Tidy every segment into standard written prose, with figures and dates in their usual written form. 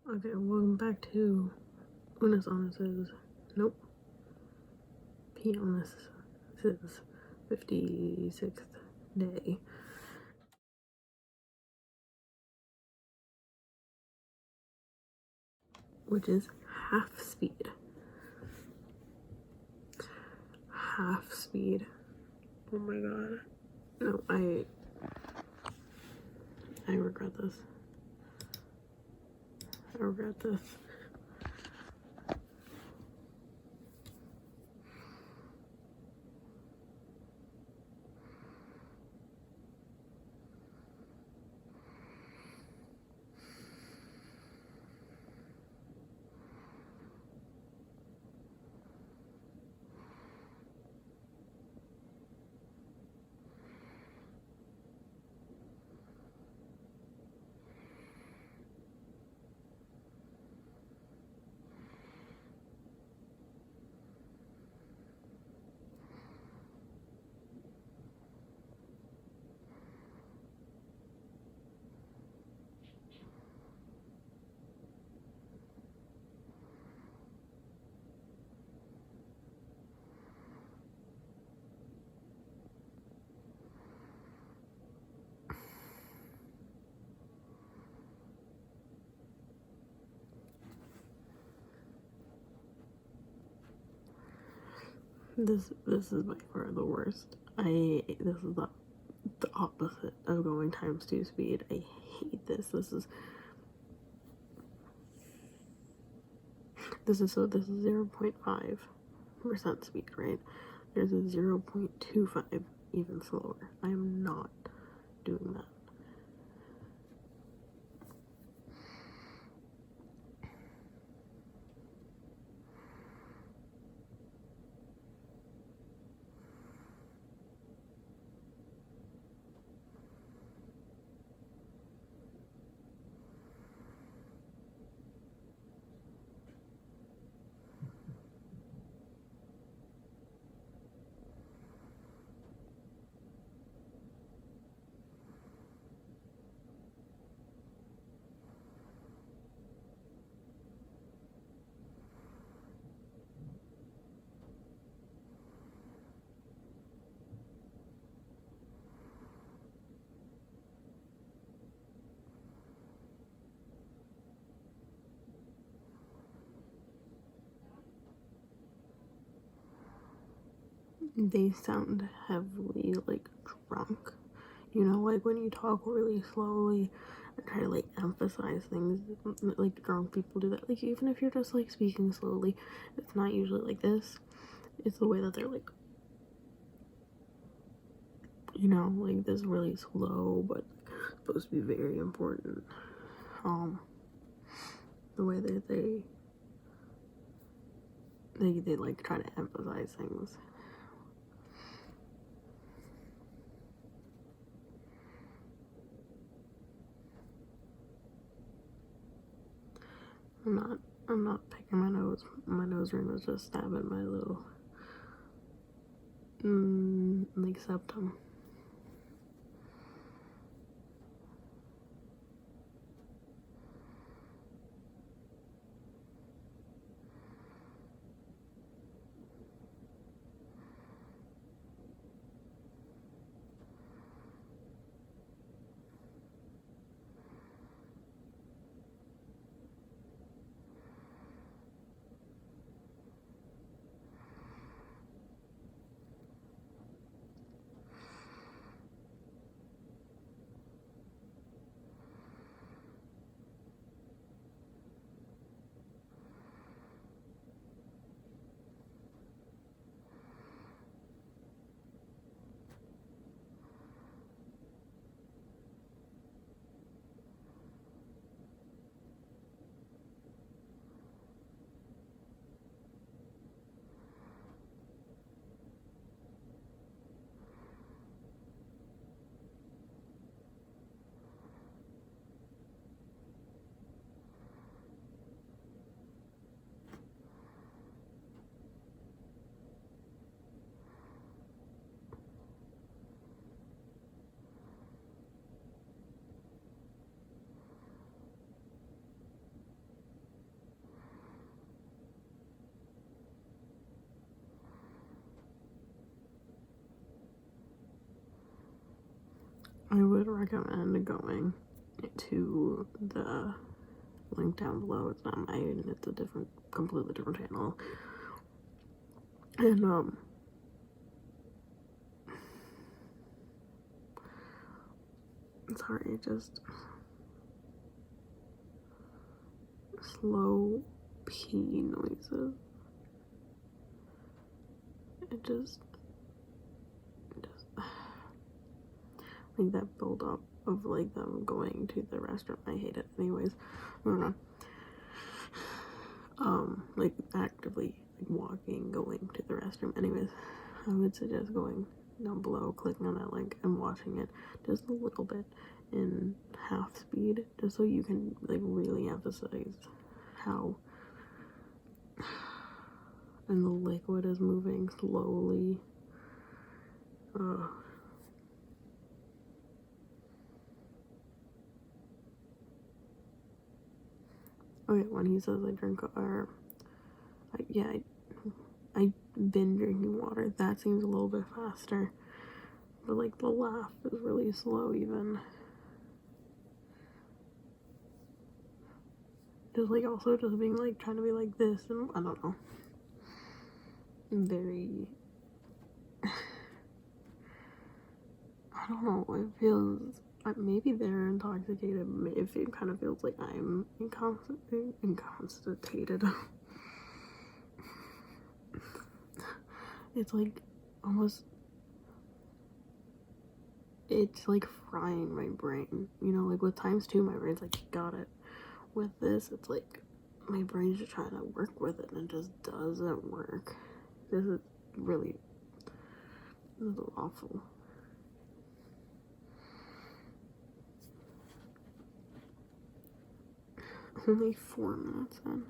Okay, welcome back to Unus Annus. Nope. Unus 56th day. Which is half speed. Half speed. Oh my god. No, I regret this. I regret this. This is by far the worst. This is the opposite of going times 2 speed. I hate this. This is 0.5% speed, right? There's a 0.25 even slower. I am not doing that. They sound heavily like drunk. You know, like when you talk really slowly and try to like emphasize things, like drunk people do that. Like even if you're just like speaking slowly, it's not usually like this. It's the way that they're like, you know, like this really slow but supposed to be very important. The way that they like try to emphasize things. I'm not picking my nose. My nose ring was just stabbing my little like septum. recommend going to the link down below. It's not mine, it's a completely different channel. And sorry, just slow pee noises. It just like that build up of like them going to the restroom. I hate it. Anyways, moving on. Like actively like walking, going to the restroom. Anyways, I would suggest going down below, clicking on that link and watching it just a little bit in half speed, just so you can like really emphasize how and the liquid is moving slowly. Okay, when he says I drink, or I've been drinking water. That seems a little bit faster, but like the laugh is really slow. Even just like also just being like trying to be like this, and I don't know, very. I don't know. It feels maybe they're intoxicated. If it kind of feels like I'm inconstipated. It's like almost. It's like frying my brain. You know, like with times 2, my brain's like, got it. With this, it's like my brain's just trying to work with it and it just doesn't work. This is awful. Only 4 minutes in.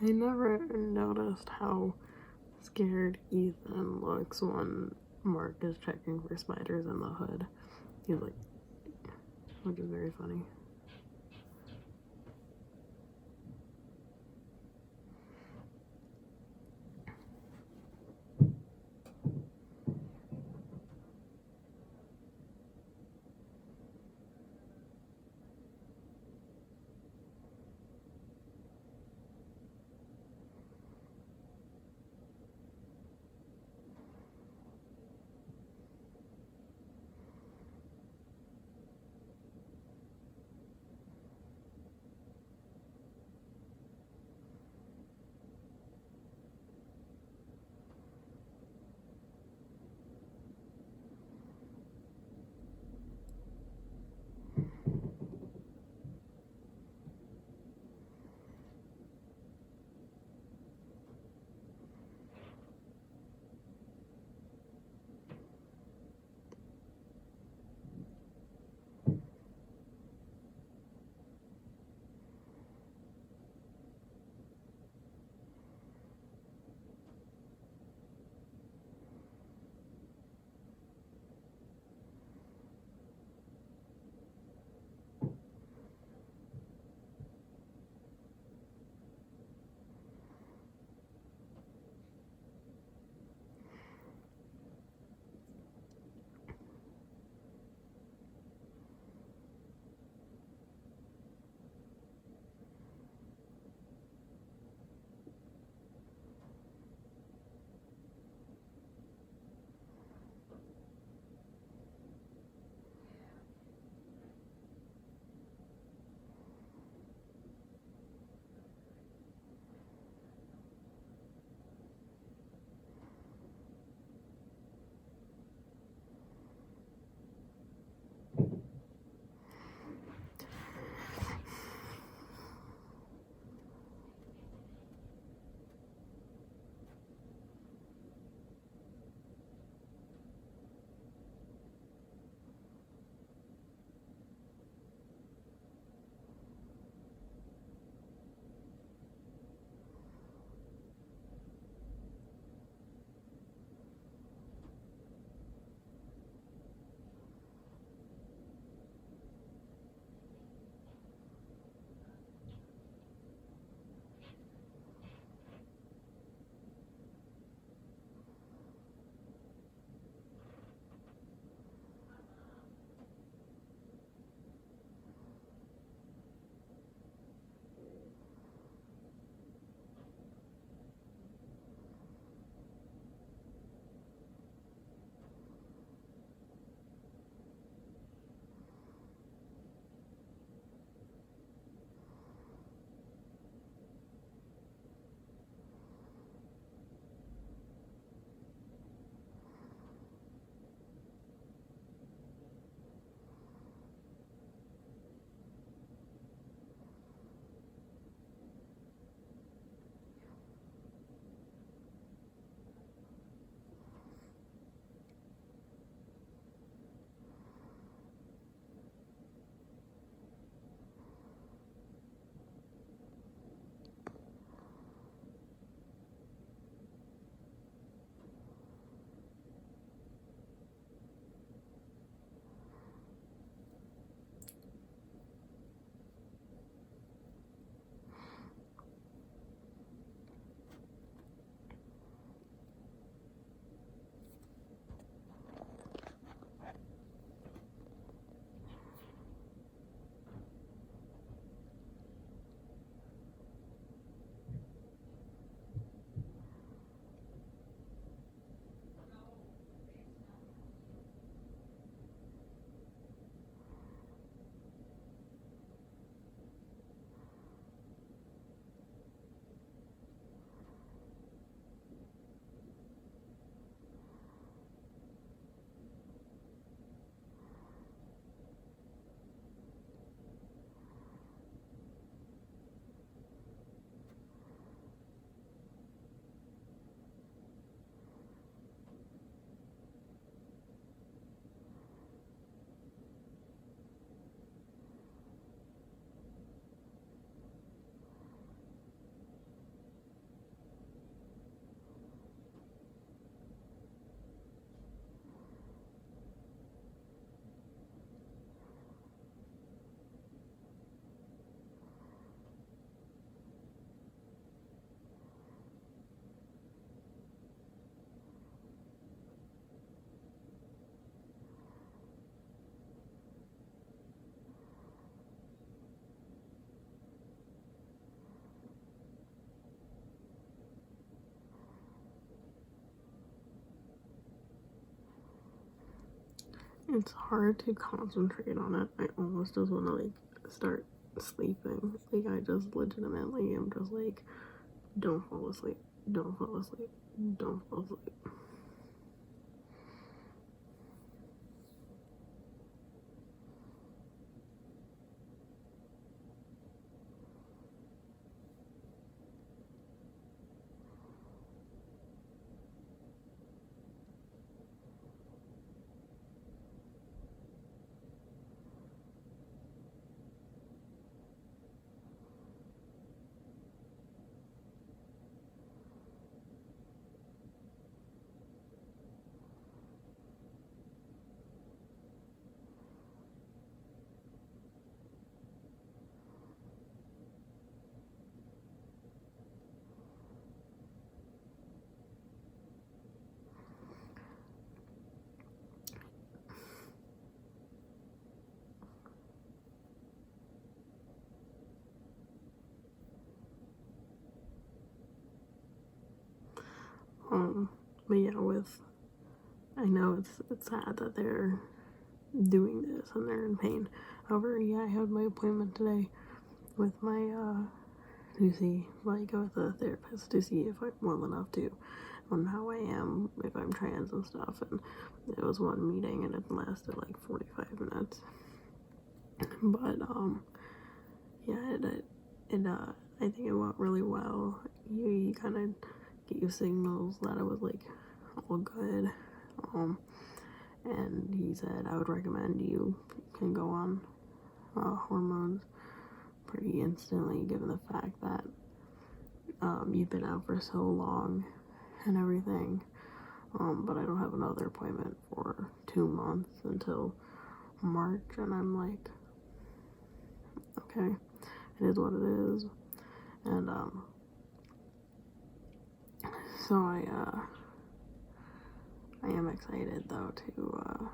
I never noticed how scared Ethan looks when Mark is checking for spiders in the hood. He's like, which is very funny. It's hard to concentrate on it. I almost just want to like start sleeping. Like I just legitimately am just like, don't fall asleep, don't fall asleep, don't fall asleep. But yeah, I know it's sad that they're doing this and they're in pain. However, yeah, I had my appointment today with my to see, like, with a therapist to see if I'm well enough to, on how I am, if I'm trans and stuff. And it was one meeting and it lasted like 45 minutes. But yeah, I think it went really well. You kind of get you signals that it was like all good. And he said I would recommend you can go on hormones pretty instantly, given the fact that you've been out for so long and everything. But I don't have another appointment for 2 months until March, and I'm like, okay, it is what it is. And so I am excited though to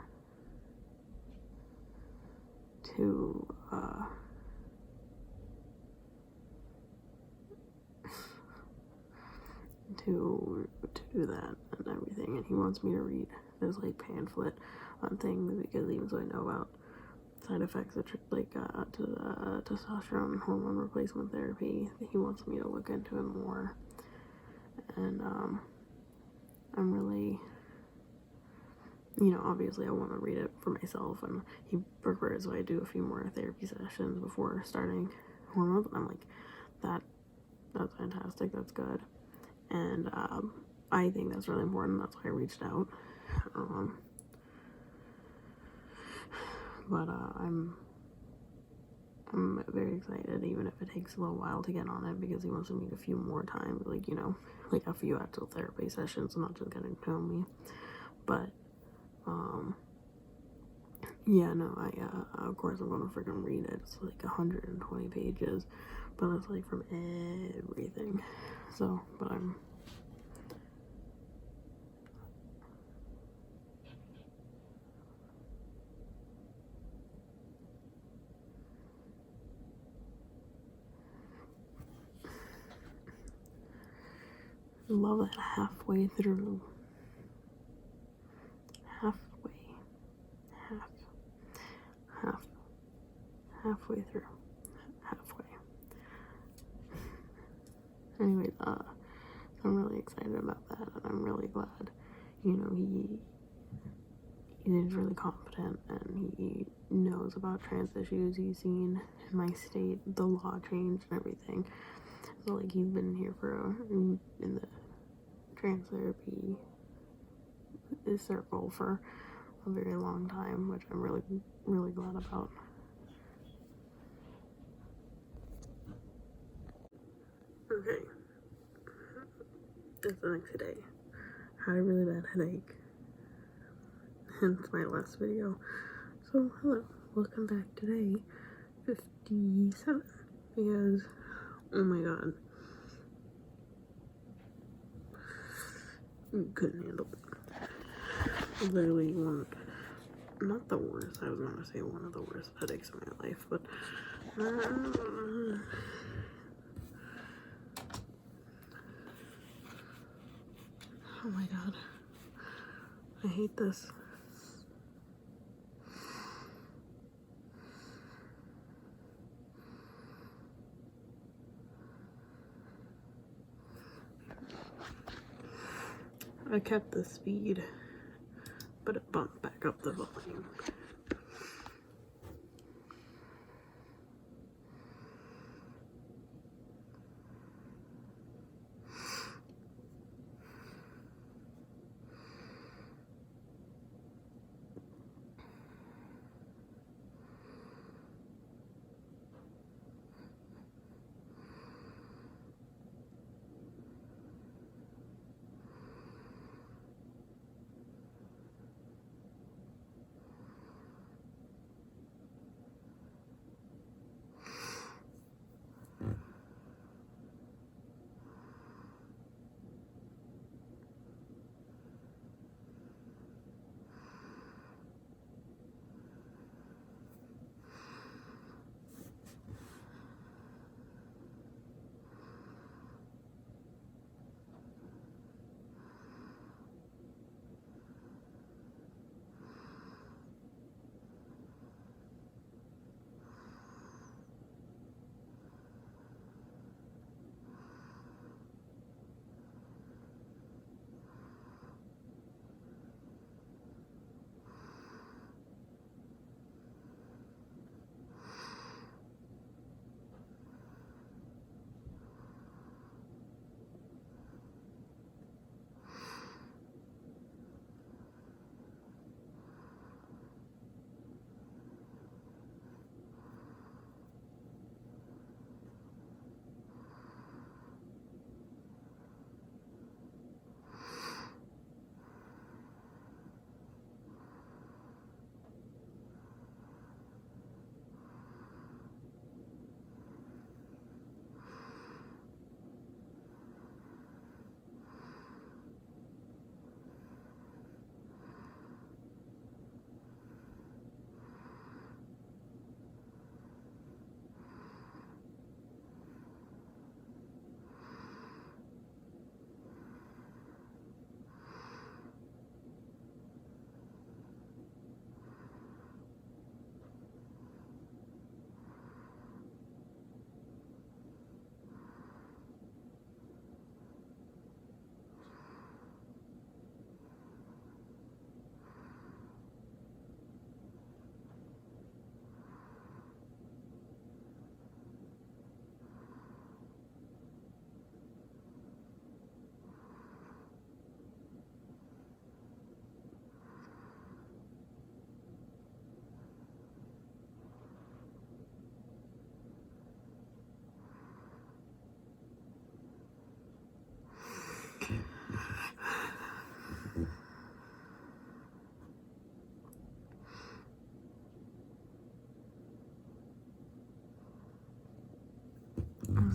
to do that and everything. And he wants me to read this like pamphlet on things, because even though I know about side effects of like to testosterone hormone replacement therapy, he wants me to look into it more. And I'm really, obviously I want to read it for myself, and he prefers I do a few more therapy sessions before starting hormones. And I'm like, that's fantastic, that's good. And I think that's really important. That's why I reached out. But I'm very excited, even if it takes a little while to get on it, because he wants to meet a few more times, like, like a few actual therapy sessions, not just getting to know me. But yeah, no, I of course I'm gonna freaking read it. It's like 120 pages, but it's like from everything. So, but I'm love that halfway through. Halfway through. Halfway. Anyways, I'm really excited about that, and I'm really glad, he is really confident, and he knows about trans issues. He's seen in my state the law change and everything. So like he's been here in the trans therapy circle for a very long time, which I'm really, really glad about. Okay, that's the next day. Had a really bad headache. Hence my last video. So hello, welcome back. Today 57, because oh my god, couldn't handle it. Literally not the worst, I was gonna say one of the worst headaches in my life, but oh my god, I hate this. I kept the speed, but it bumped back up the volume.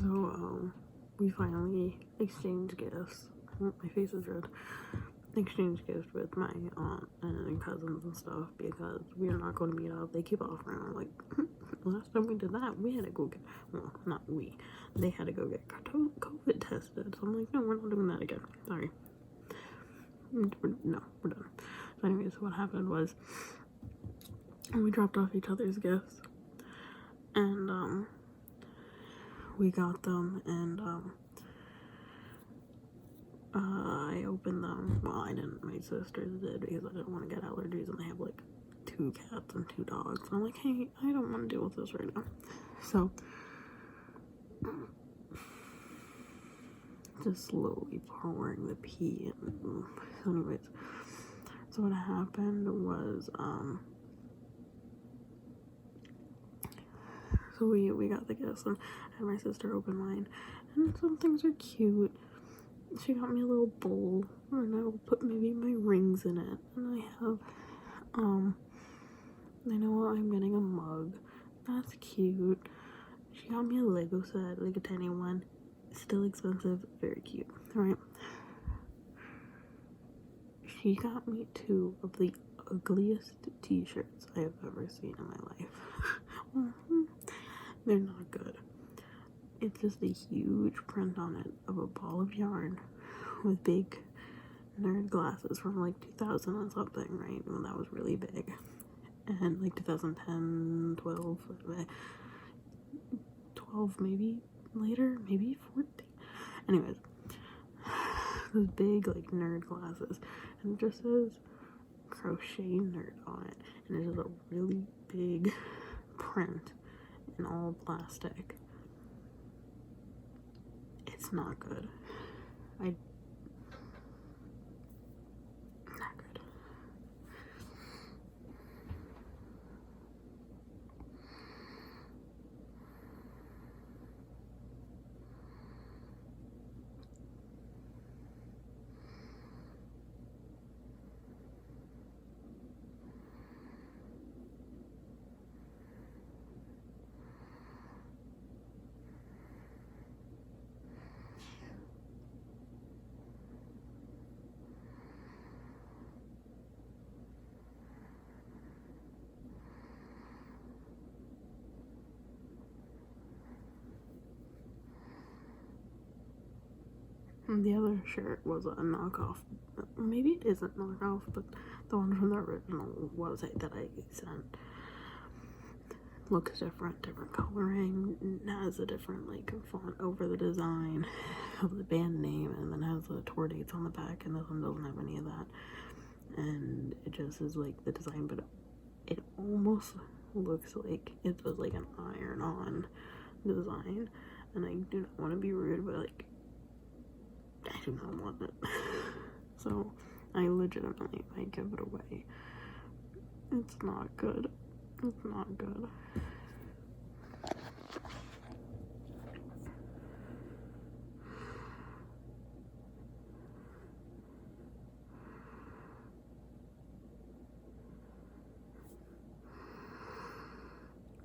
So, we finally exchanged gifts. Oh, my face is red. Exchanged gifts with my aunt and cousins and stuff because we are not going to meet up. They keep offering. I'm like, last time we did that, we had to go get, well, not we, they had to go get COVID tested. So I'm like, no, we're not doing that again. Sorry. No, we're done. So anyways, what happened was we dropped off each other's gifts and we got them and I opened them. Well, I didn't. My sisters did because I didn't want to get allergies, and they have like 2 cats and 2 dogs. And I'm like, hey, I don't want to deal with this right now. So, just slowly pouring the pee. And so anyways, so what happened was, so we got the gifts, and I had my sister open mine, and some things are cute. She got me a little bowl, and I will put maybe my rings in it. And I have, I know I'm getting a mug. That's cute. She got me a Lego set, like a tiny one. Still expensive, very cute, right? She got me 2 of the ugliest t-shirts I have ever seen in my life. They're not good. It's just a huge print on it of a ball of yarn with big nerd glasses from like 2000 and something, right? When that was really big. And like 2010, 12 maybe later, maybe 14. Anyways, those big like nerd glasses, and it just says crochet nerd on it, and it is a really big print in all plastic. It's not good. Not good. And the other shirt was a knockoff. Maybe it isn't knockoff, but the one from the original website that I sent looks different coloring, has a different like font over the design of the band name, and then has the tour dates on the back, and this one doesn't have any of that. And it just is like the design, but it almost looks like it was like an iron-on design. And I do not want to be rude, but like I do not want it. So I legitimately might give it away. It's not good. It's not good.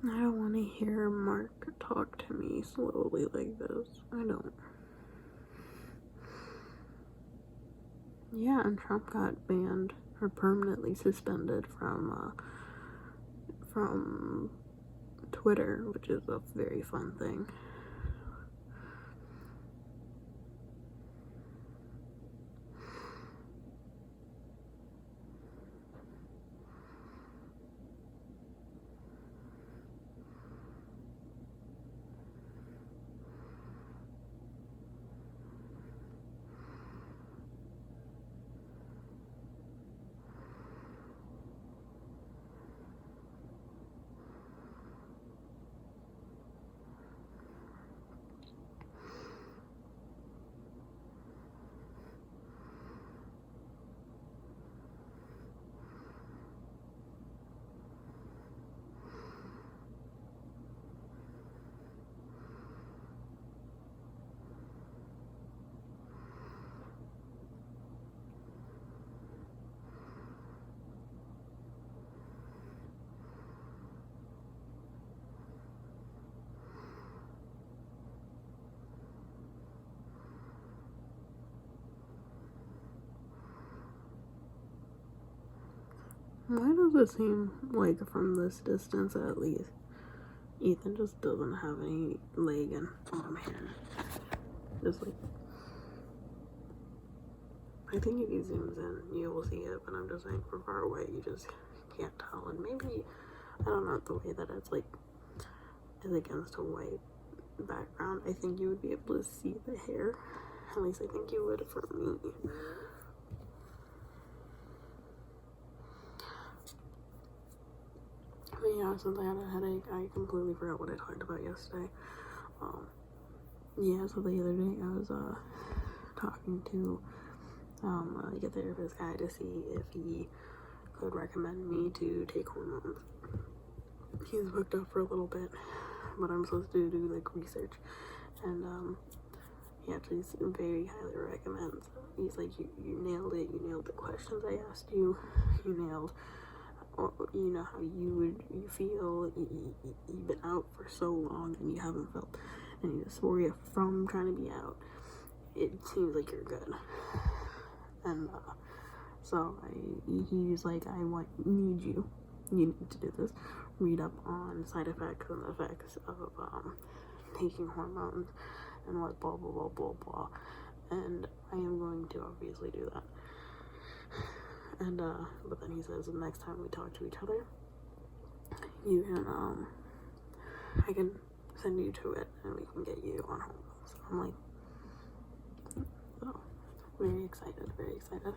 I don't want to hear Mark talk to me slowly like this. I don't. Yeah, and Trump got banned or permanently suspended from Twitter, which is a very fun thing. Why does it seem like from this distance at least, Ethan just doesn't have any leg and arm hair? Just like, I think if he zooms in, you will see it, but I'm just saying from far away, you just can't tell. And maybe, I don't know, the way that it's like, is against a white background, I think you would be able to see the hair. At least I think you would for me. But yeah, since I had a headache, I completely forgot what I talked about yesterday. Yeah, so the other day I was talking to like a therapist guy to see if he could recommend me to take hormones. He's booked up for a little bit, but I'm supposed to do like research, and he actually very highly recommends. He's like, you nailed it. You nailed the questions I asked you. You nailed, you know, how you feel. You've been out for so long and you haven't felt any dysphoria from trying to be out. It seems like you're good. And so he's like, you need to do this. Read up on side effects and effects of taking hormones and what blah blah blah blah blah. And I am going to obviously do that. And but then he says the next time we talk to each other, you can I can send you to it and we can get you on hormones. I'm like, oh, very excited, very excited.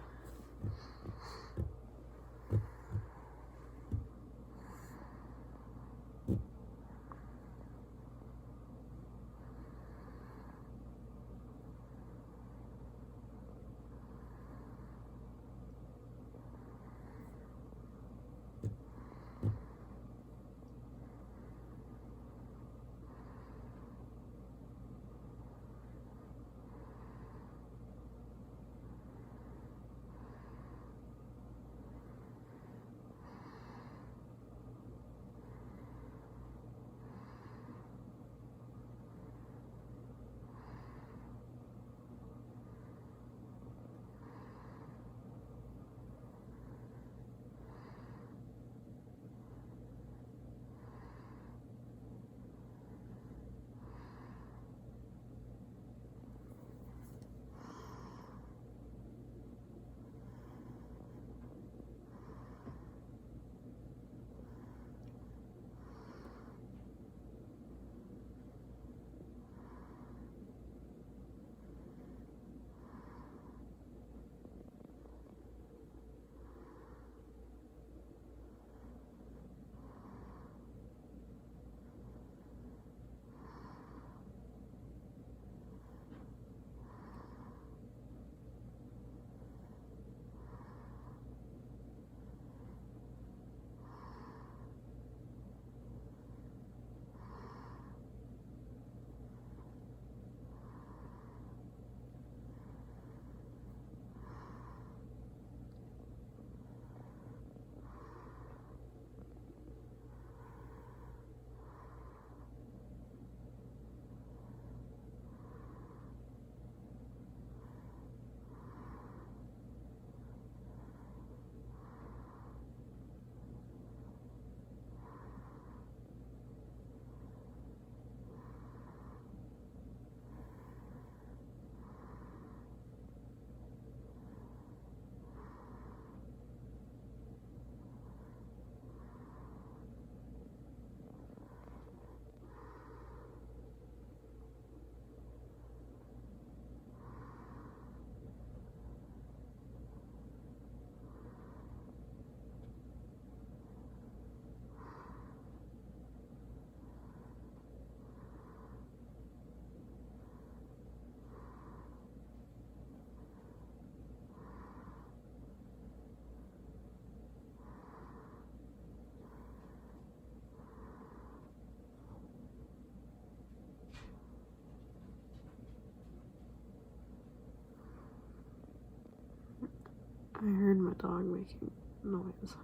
I heard my dog making noise.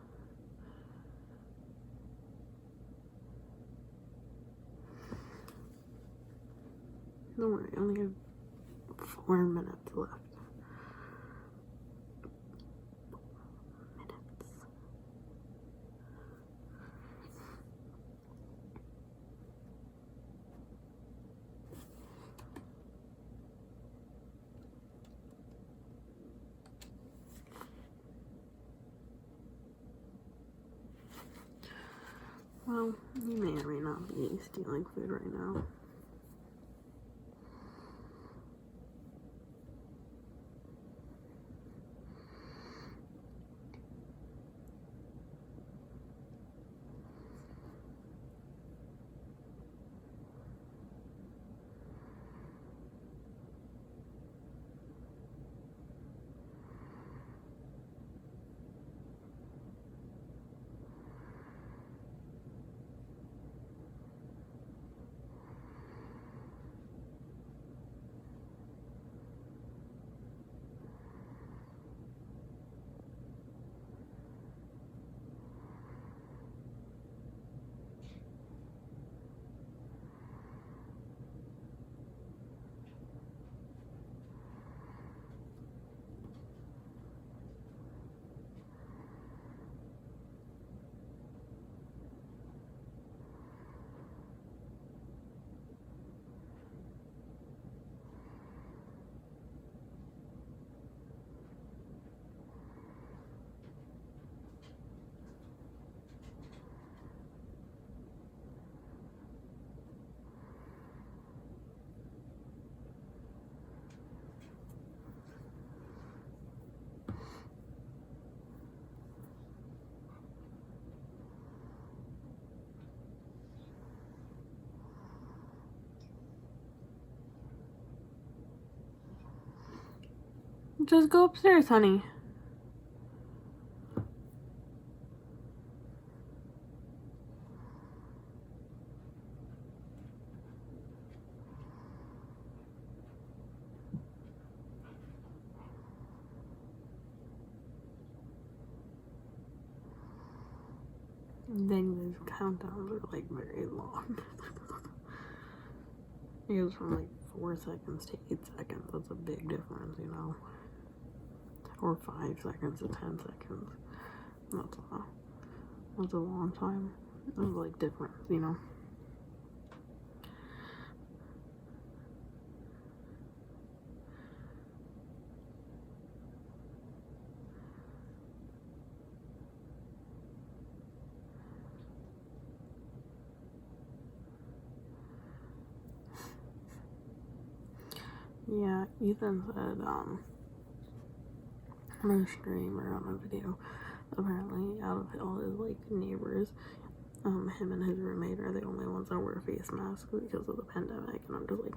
Don't worry, I only have 4 minutes left. Well, you may or may not be stealing food right now. Just go upstairs, honey. Then these countdowns are like very long. It goes from like 4 seconds to 8 seconds. That's a big difference, you know. Or 5 seconds to 10 seconds. That's a long time. That's like difference, you know. Yeah, Ethan said, on a stream or on a video, apparently out of all his like neighbors, him and his roommate are the only ones that wear face masks because of the pandemic. And I'm just like,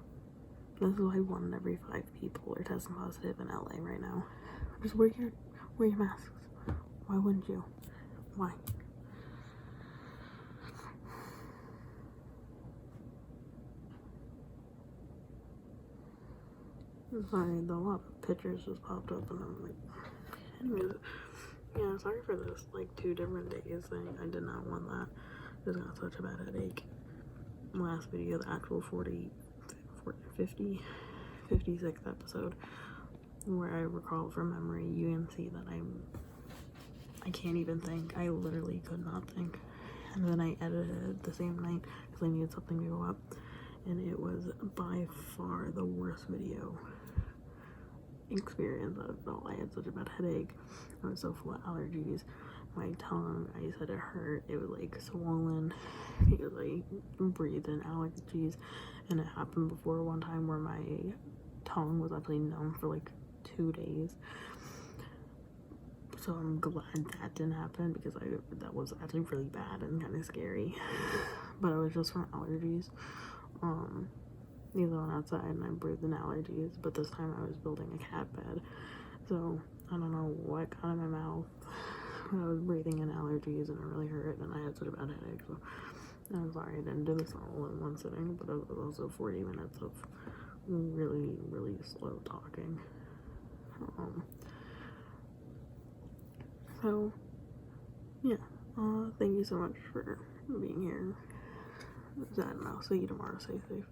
this is why 1 in every 5 people are testing positive in LA right now. Just wear your masks. Why wouldn't you? Why? Sorry, a lot of pictures just popped up and I'm like, anyways, yeah, sorry for this, like 2 different days thing. I did not want that. Just got such a bad headache. Last video, the actual 56th episode, where I recall from memory, you can see that I can't even think. I literally could not think. And then I edited it the same night because I needed something to go up. And it was by far the worst video experience of it all. I had such a bad headache. I was so full of allergies. My tongue, I said it hurt. It was like swollen because I breathed in allergies. And it happened before one time where my tongue was actually numb for like 2 days. So I'm glad that didn't happen because that was actually really bad and kind of scary. But it was just from allergies. Either went outside and I breathed in allergies, but this time I was building a cat bed. So I don't know what got in my mouth. I was breathing in allergies and it really hurt and I had such a bad headache. So I'm sorry I didn't do this all in one sitting, but it was also 40 minutes of really, really slow talking. So yeah, thank you so much for being here. I don't know, see you tomorrow. Stay safe.